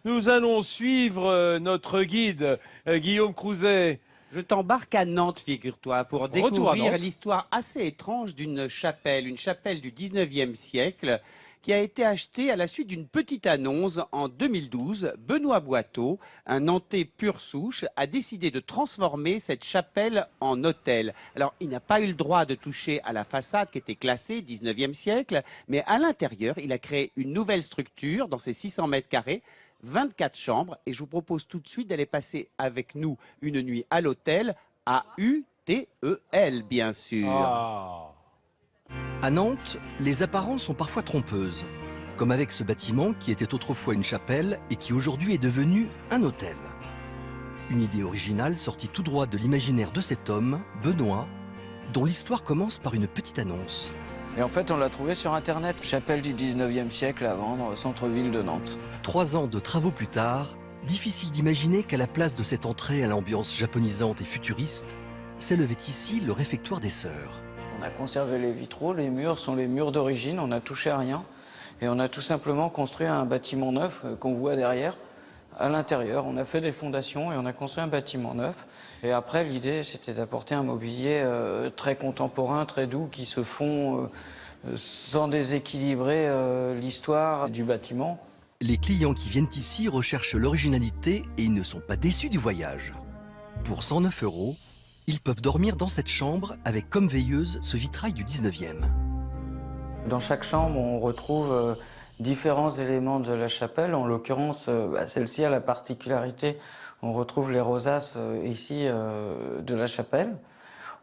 Nous allons suivre notre guide, Guillaume Crouzet. Je t'embarque à Nantes, figure-toi, pour Retour à découvrir Nantes. l'histoire assez étrange d'une chapelle, une chapelle du 19e siècle, qui a été achetée à la suite d'une petite annonce en 2012. Benoît Boiteau, un Nantais pur souche, a décidé de transformer cette chapelle en hôtel. Alors, il n'a pas eu le droit de toucher à la façade qui était classée 19e siècle, mais à l'intérieur, il a créé une nouvelle structure dans ses 600 mètres carrés, 24 chambres, et je vous propose tout de suite d'aller passer avec nous une nuit à l'hôtel, à UTEL, bien sûr. Ah. À Nantes, les apparences sont parfois trompeuses, comme avec ce bâtiment qui était autrefois une chapelle et qui aujourd'hui est devenu un hôtel. Une idée originale sortie tout droit de l'imaginaire de cet homme, Benoît, dont l'histoire commence par une petite annonce. Et en fait, on l'a trouvé sur Internet. Chapelle du 19e siècle à vendre, centre-ville de Nantes. 3 ans de travaux plus tard, difficile d'imaginer qu'à la place de cette entrée à l'ambiance japonisante et futuriste, s'élevait ici le réfectoire des Sœurs. On a conservé les vitraux, les murs sont les murs d'origine, on n'a touché à rien. Et on a tout simplement construit un bâtiment neuf qu'on voit derrière. À l'intérieur, on a fait des fondations et on a construit un bâtiment neuf. Et après, l'idée, c'était d'apporter un mobilier très contemporain, très doux, qui se fond sans déséquilibrer l'histoire du bâtiment. Les clients qui viennent ici recherchent l'originalité et ils ne sont pas déçus du voyage. Pour 109 €, ils peuvent dormir dans cette chambre avec comme veilleuse ce vitrail du 19e. Dans chaque chambre, on retrouve différents éléments de la chapelle. En l'occurrence, celle-ci a la particularité, on retrouve les rosaces ici de la chapelle.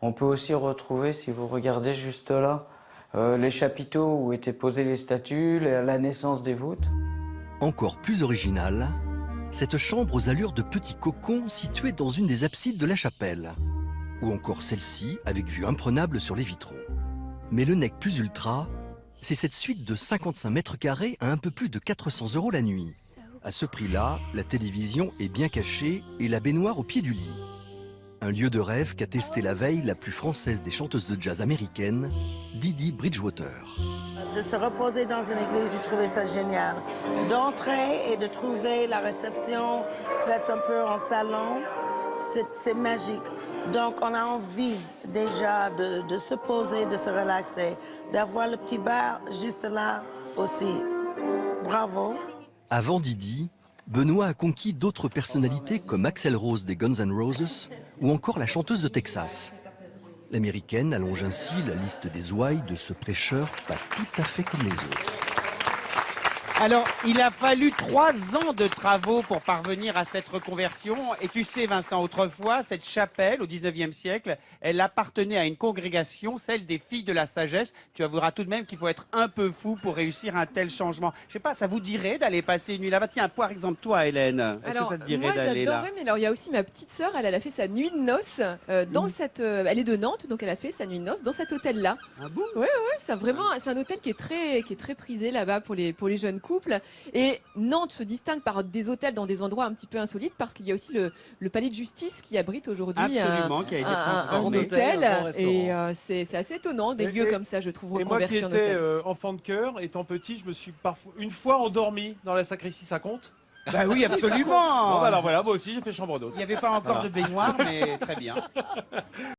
On peut aussi retrouver, si vous regardez juste là, les chapiteaux où étaient posées les statues, la naissance des voûtes. Encore plus original, cette chambre aux allures de petits cocons située dans une des absides de la chapelle. Ou encore celle-ci avec vue imprenable sur les vitraux. Mais le nec plus ultra, c'est cette suite de 55 mètres carrés à un peu plus de 400 € la nuit. À ce prix-là, la télévision est bien cachée et la baignoire au pied du lit. Un lieu de rêve qu'a testé la veille la plus française des chanteuses de jazz américaines, Didi Bridgewater. De se reposer dans une église, j'ai trouvé ça génial. D'entrer et de trouver la réception faite un peu en salon, c'est magique. Donc on a envie déjà de se poser, de se relaxer, d'avoir le petit bar juste là aussi. Bravo. Avant Didi, Benoît a conquis d'autres personnalités comme Axl Rose des Guns N' Roses ou encore la chanteuse de Texas. L'américaine allonge ainsi la liste des ouailles de ce prêcheur pas tout à fait comme les autres. Alors, il a fallu 3 ans de travaux pour parvenir à cette reconversion. Et tu sais, Vincent, autrefois, cette chapelle, au 19e siècle, elle appartenait à une congrégation, celle des filles de la sagesse. Tu avoueras tout de même qu'il faut être un peu fou pour réussir un tel changement. Je sais pas, ça vous dirait d'aller passer une nuit là-bas? Tiens, par exemple, toi, Hélène, est-ce que ça te dirait d'aller là? Moi, j'adorerais, mais alors il y a aussi ma petite sœur, elle a fait sa nuit de noces dans cette... elle est de Nantes, donc elle a fait sa nuit de noces dans cet hôtel-là. Ah bon? Ouais, c'est vraiment, c'est un hôtel qui est très prisé là-bas pour les jeunes couples. Et Nantes se distingue par des hôtels dans des endroits un petit peu insolites parce qu'il y a aussi le palais de justice qui abrite aujourd'hui Absolument, qui a été un transformé. hôtel. un restaurant. Et c'est assez étonnant, des lieux comme ça, je trouve, Et moi qui reconvertis en étais hôtel. enfant de cœur, étant petit, je me suis parfois une fois endormi dans la sacristie, ça compte? Bah oui, absolument. Bon, bah alors voilà, moi aussi j'ai fait chambre d'hôte. Il n'y avait pas encore de baignoire, mais très bien.